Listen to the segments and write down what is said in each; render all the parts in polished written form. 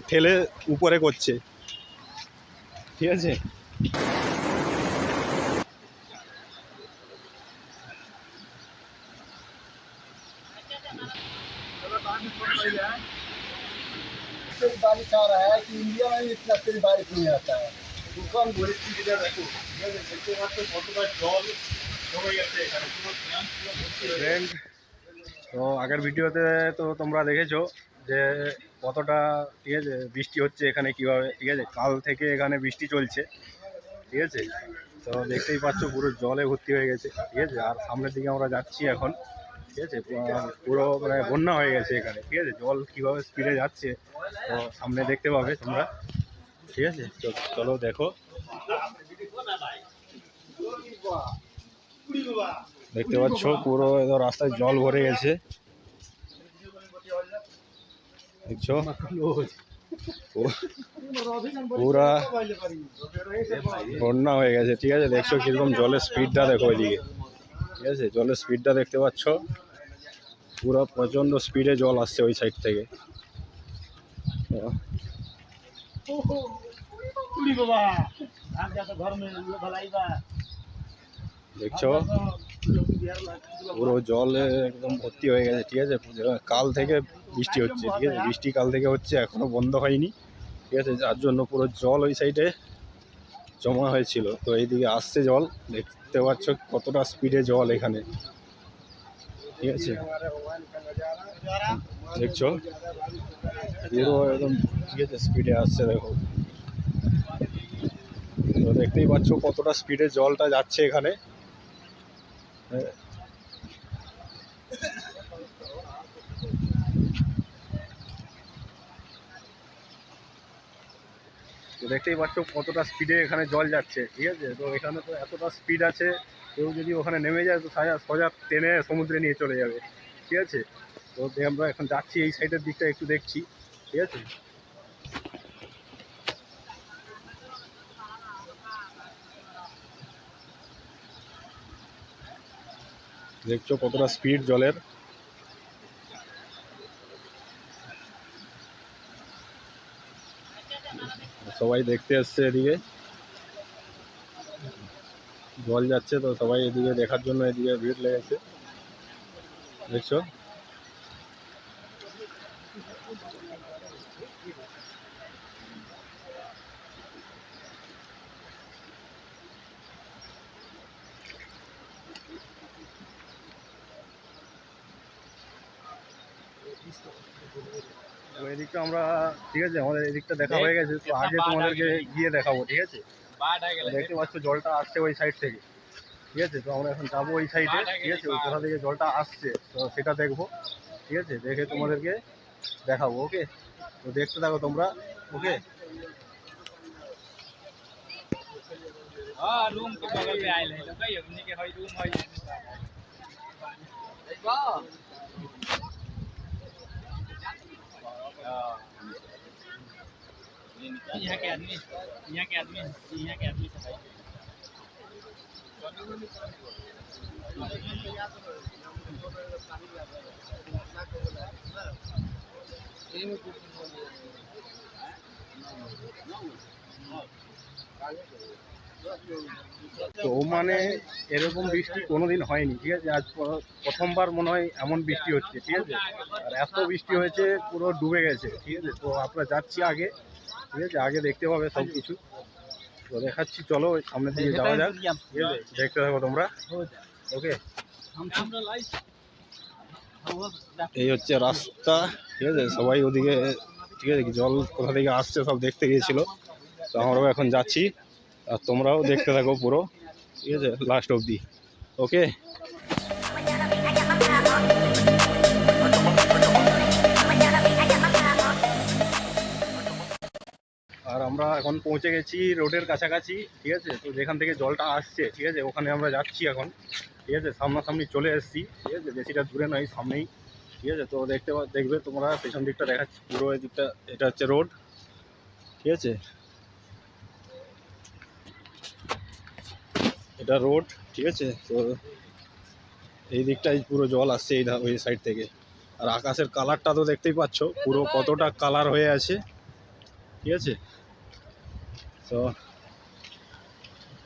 ঠেলে উপরে করছে, ঠিক আছে। बारिश आ रहा है कि इंडिया में इतना तेज बारिश नहीं आता है। তুফান পরিস্থিতিটা দেখো, ঠিক আছে, দেখতে পাচ্ছ কতটা জল জমে গেছে এখানে। ফ্রেন্ড, তো আগের ভিডিওতে তো তোমরা দেখেছো যে কতটা, ঠিক আছে, বৃষ্টি হচ্ছে এখানে কীভাবে, ঠিক আছে। কাল থেকে এখানে বৃষ্টি চলছে, ঠিক আছে। তো দেখতেই পাচ্ছ পুরো জলে ভর্তি হয়ে গেছে, ঠিক আছে। আর সামনের দিকে আমরা যাচ্ছি এখন, ঠিক আছে। পুরো মানে বন্যা হয়ে গেছে এখানে, ঠিক আছে। জল কীভাবে স্পিডে যাচ্ছে তো সামনে দেখতে পাবে তোমরা, ঠিক আছে। তো চলো দেখো, দেখতে পাচ্ছ পুরো একদম রাস্তায় জল ভরে গেছে, দেখছো পুরা বন্যা হয়ে গেছে, ঠিক আছে। দেখছো কিরকম জলের স্পিডটা দেখো এদিকে, ঠিক আছে। জলের স্পিডটা দেখতে পাচ্ছ, পুরো প্রচন্ড স্পিডে জল আসছে ওই সাইড থেকে। দেখছো পুরো জলে একদম ভর্তি হয়ে গেছে, ঠিক আছে। কাল থেকে বৃষ্টি হচ্ছে, ঠিক আছে। বৃষ্টি কাল থেকে হচ্ছে, এখনো বন্ধ হয়নি, ঠিক আছে। যার জন্য পুরো জল ওই সাইডে জমা হয়েছিল, তো এইদিকে আসছে জল। দেখতে পাচ্ছ কতটা স্পিডে জল এখানে, ঠিক আছে। দেখছো পুরো একদম, ঠিক আছে, স্পিডে আসছে দেখো। তো দেখতেই পাচ্ছ কতটা স্পিডে জলটা যাচ্ছে এখানে। তো দেখতেই পাচ্ছ কতটা স্পিডে এখানে জল যাচ্ছে, ঠিক আছে। তো এখানে তো এতটা স্পিড আছে, কেউ যদি ওখানে নেমে যায় তো সোজা টেনে সমুদ্রে নিয়ে চলে যাবে, ঠিক আছে। তো আমরা এখন যাচ্ছি এই সাইডের দিকটা একটু দেখছি, ঠিক আছে। দেখছো কতটা স্পিড জলের, সবাই দেখতে আসছে এদিকে, জল যাচ্ছে তো সবাই এদিকে দেখার জন্য এদিকে ভিড় লেগেছে, দেখছো। তো এদিকটা আমরা, ঠিক আছে, আমাদের এদিকটা দেখা হয়ে গেছে। তো আগে তোমাদেরকে গিয়ে দেখাবো, ঠিক আছে। দেখতে পাচ্ছ জলটা আসছে ওই সাইড থেকে, ঠিক আছে। তো আমরা এখন যাবো ওই সাইডে, ঠিক আছে। ওই কোথা থেকে জলটা আসছে তো সেটা দেখবো, ঠিক আছে। দেখে তোমাদেরকে দেখাবো, ওকে। তো দেখতে থাকো তোমরা, ওকে। रूम के बगल में आयल है लोग हमनी के हई रूम हई यहाँ के आदमी सब তো মানে এরকম বৃষ্টি কোনোদিন হয়নি, ঠিক আছে। আজ প্রথমবার মনে হয় এমন বৃষ্টি হচ্ছে, ঠিক আছে। আর এত বৃষ্টি হয়েছে পুরো ডুবে গেছে, ঠিক আছে। তো আমরা যাচ্ছি আগে, ঠিক আছে, আগে দেখতে পাবে সব কিছু। তো দেখাচ্ছি, চলো ওই সামনের দিকে যাওয়া যাক, ঠিক আছে। দেখতে থাকো তোমরা, ওকে। এই হচ্ছে রাস্তা, ঠিক আছে। সবাই ওদিকে, ঠিক আছে, জল কোথা থেকে আসছে সব দেখতে গিয়েছিল। তো আমরাও এখন যাচ্ছি, আর তোমরাও দেখতে থাকো পুরো, ঠিক আছে, লাস্ট অবধি, ওকে। আর আমরা এখন পৌঁছে গেছি রোডের কাছাকাছি, ঠিক আছে। তো যেখান থেকে জলটা আসছে, ঠিক আছে, ওখানে আমরা যাচ্ছি এখন, ঠিক আছে। সামনাসামনি চলে এসেছি, ঠিক আছে, বেশিটা দূরে নয়, সামনেই, ঠিক আছে। তো দেখবে তোমরা পেছন দিকটা দেখাচ্ছি, পুরো এই দিকটা, এটা হচ্ছে রোড, ঠিক আছে। এটা রোড, ঠিক আছে। তো এই দিকটাই পুরো জল আসছে ওই সাইড থেকে। আর আকাশের কালারটা তো দেখতেই পাচ্ছ পুরো কতটা কালার হয়ে আছে, ঠিক আছে। তো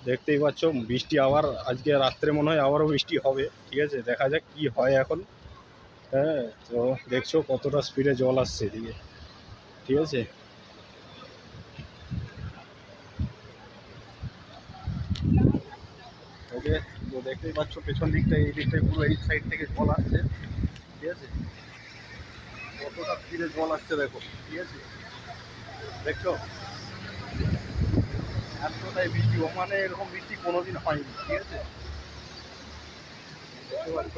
দেখতেই পাচ্ছ বৃষ্টি আবার আজকে রাত্রে মনে হয় আবারও বৃষ্টি হবে, ঠিক আছে, দেখা যাক কি হয় এখন। হ্যাঁ, তো দেখছো কতটা স্পিডে জল আসছে এদিকে, ঠিক আছে। ওকে, তো দেখতেই পাচ্ছ পেছন দিকটায়, এই দিকটায় পুরো এই সাইড থেকে জল আসছে, ঠিক আছে। কতটা স্পিডে জল আসছে দেখো, ঠিক আছে, দেখছো এতটাই বৃষ্টি। ওমানে এরকম বৃষ্টি কোনোদিন হয়নি, ঠিক আছে। দেখতে পাচ্ছ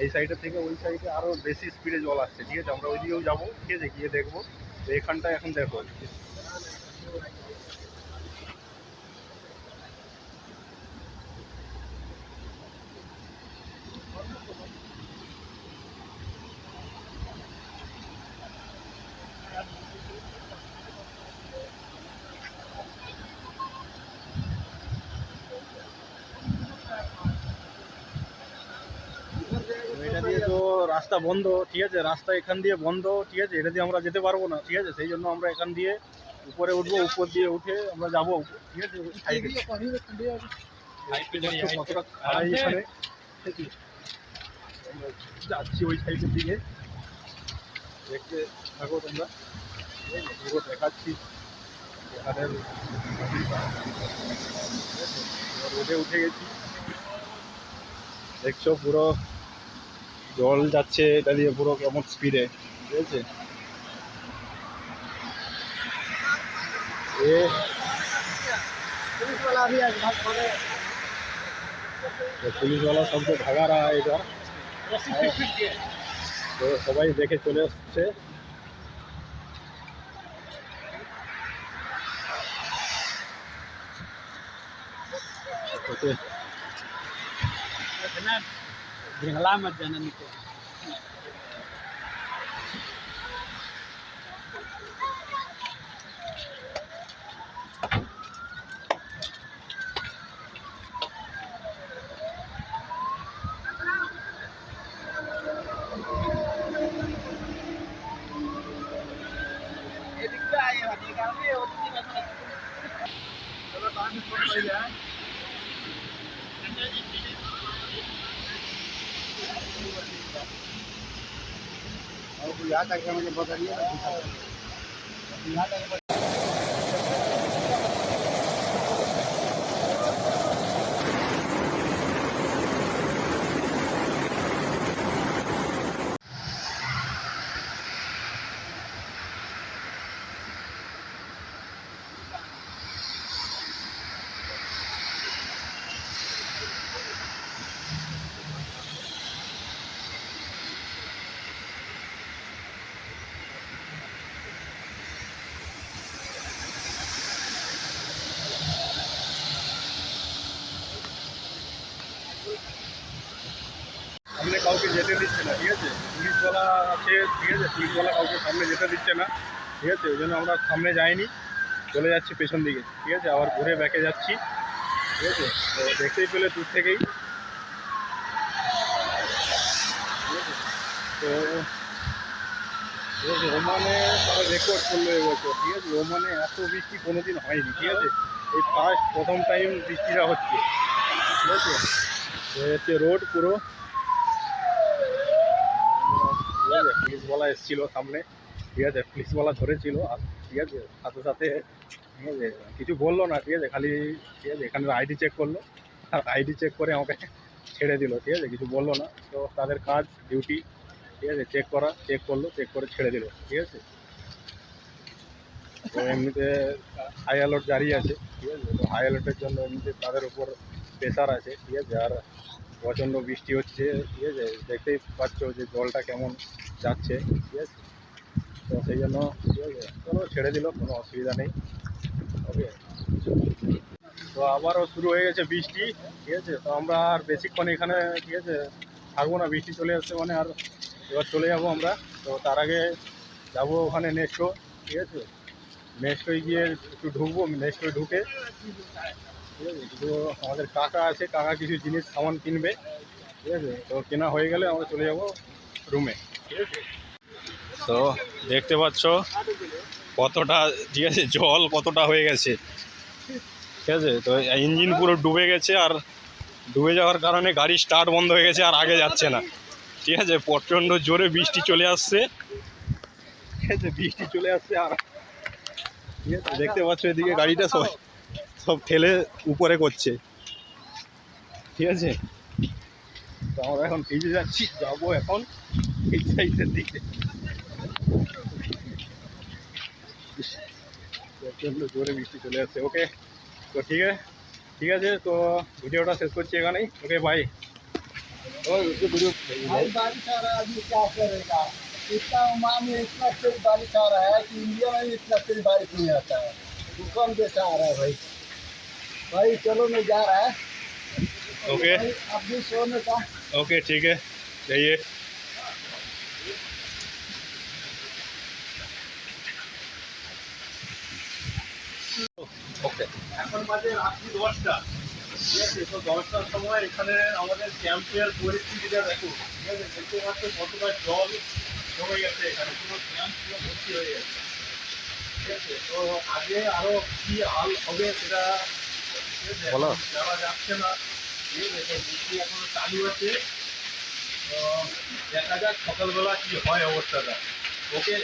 এই সাইডের থেকে ওই সাইডে আরো বেশি স্পিডে জল আসছে, ঠিক আছে। আমরা ওই দিকেও যাবো, ঠিক আছে, গিয়ে দেখবো। তো এখানটা এখন দেখো, এটা দিয়ে তো রাস্তা বন্ধ, ঠিক আছে, রাস্তা এখান দিয়ে বন্ধ, ঠিক আছে, এটা দিয়ে আমরা যেতে পারবো না, ঠিক আছে। সেই জন্য আমরা এখান দিয়ে উপরে উঠবো, উপর দিয়ে উঠে আমরা যাবো, ঠিক আছে, সাইডে। কতটা খাড়াই এখানে, যাচ্ছি ওই সাইডের দিকে, দেখতে থাকো তোমরা, পুরো দেখাচ্ছি এখানে। রোডে উঠে গেছি, দেখছো পুরো জল যাচ্ছে এটা দিয়ে পুরো কেমন স্পিডে, ঠিক আছে। এ পুলিশওয়ালা সবকে ভাগা রা এবার, তো সবাই দেখে চলে আসছে। ওকে, जंगला मत जाना नीचे। ये दिखता है, ये निकाल रही है, वो नहीं निकाल। चलो काम में जाए। और यहाँ तक मुझे बताइए। यहाँ तक সামনে কাউকে যেতে দিচ্ছে না, ঠিক আছে, পুলিশওয়ালা আছে, ঠিক আছে, পুলিশওয়ালা কাউকে সামনে যেতে দিচ্ছে না, ঠিক আছে। ওই জন্য আমরা সামনে যাইনি, চলে যাচ্ছি পেছন দিকে, ঠিক আছে, আবার ঘুরে ব্যাকে যাচ্ছি, ঠিক আছে। তো দেখতেই পেলে দূর থেকেই, তো ঠিক আছে, ওমানে তারা রেকর্ড করলো এবছর, ঠিক আছে। ওমানে এত বৃষ্টি কোনোদিন হয়নি, ঠিক আছে, এই প্রথম টাইম বৃষ্টিটা হচ্ছে, ঠিক আছে। তো হচ্ছে রোড পুরো, ঠিক আছে, পুলিশওয়ালা এসেছিলো সামনে, ঠিক আছে, পুলিশওয়ালা ধরেছিল, আর ঠিক আছে, সাথে সাথে, ঠিক আছে, কিছু বললো না, ঠিক আছে, খালি, ঠিক আছে, এখানে আইডি চেক করলো, আর আইডি চেক করে আমাকে ছেড়ে দিল, ঠিক আছে, কিছু বললো না। তো তাদের কাজ, ডিউটি, ঠিক আছে, চেক করা, চেক করলো, চেক করে ছেড়ে দিল, ঠিক আছে। তো এমনিতে হাই অ্যালার্ট জারি আছে, ঠিক আছে। তো হাই অ্যালার্টের জন্য এমনিতে তাদের উপর প্রেশার আছে, ঠিক আছে। আর প্রচণ্ড বৃষ্টি হচ্ছে, ঠিক আছে, দেখতেই পাচ্ছ যে জলটা কেমন যাচ্ছে, ঠিক আছে। তো সেই জন্য, ঠিক আছে, চলো ছেড়ে দিল, কোনো অসুবিধা নেই। ওকে, তো আবারও শুরু হয়ে গেছে বৃষ্টি, ঠিক আছে। তো আমরা আর বেশিক্ষণ এখানে, ঠিক আছে, থাকবো না, বৃষ্টি চলে আসছে মানে, আর এবার চলে যাবো আমরা। তো তার আগে যাবো ওখানে নেক্সট, ঠিক আছে, নেক্সটই গিয়ে একটু ঢুকবো, নেক্সটই ঢুকে, ঠিক আছে, কিছু আমাদের কাকা আছে, কাকা কিছু জিনিস সামান কিনবে, ঠিক আছে। তো কেনা হয়ে গেলে আমরা চলে যাব রুমে, ঠিক আছে। তো দেখতে পাচ্ছ কতটা, ঠিক আছে, জল কতটা হয়ে গেছে, ঠিক আছে। তো ইঞ্জিন পুরো ডুবে গেছে, আর ডুবে যাওয়ার কারণে গাড়ি স্টার্ট বন্ধ হয়ে গেছে, আর আগে যাচ্ছে না, ঠিক আছে। প্রচণ্ড জোরে বৃষ্টি চলে আসছে, ঠিক আছে, বৃষ্টি চলে আসছে। আর ঠিক আছে, দেখতে পাচ্ছ এদিকে গাড়িটা সব সব ঠেলে উপরে করছে, ঠিক আছে। তো আমরা এখন ভিজে যাচ্ছি, যাবো এখন এই সাইডের দিকে। প্রচণ্ড জোরে বৃষ্টি চলে আসছে। ওকে, তো ঠিক আছে, তো ভিডিওটা শেষ করছি এখানেই। ওকে, বাই। भाई बारिश आ रहा है, आदमी क्या करेगा? इतना ओमान में इतना तेज बारिश आ रहा है कि इंडिया में इतना तेज बारिश नहीं आता है। भूकंप जैसा आ रहा है भाई। भाई चलो मैं जा रहा है। ओके भाई अब भी सोने का। ओके, ठीक है, जाइए। ওকে, এখন বাজে রাত্রি 10টা, ঠিক আছে। তো 10টার সময় এখানে আমাদের ক্যাম্পের পরিস্থিতিটা দেখো, ঠিক আছে। দেখতে পাচ্ছ কতটা জল জমে গেছে এখানে, পুরো ক্যাম্প পুরো ভর্তি হয়ে গেছে, ঠিক আছে। তো আগে আরো কি হাল হবে সেটা বলো, যাওয়া যাচ্ছে না, ঠিক আছে। তো বৃষ্টি এখনো চালু আছে, তো দেখা যাক সকালবেলা কি হয় অবস্থাটা। ওকে।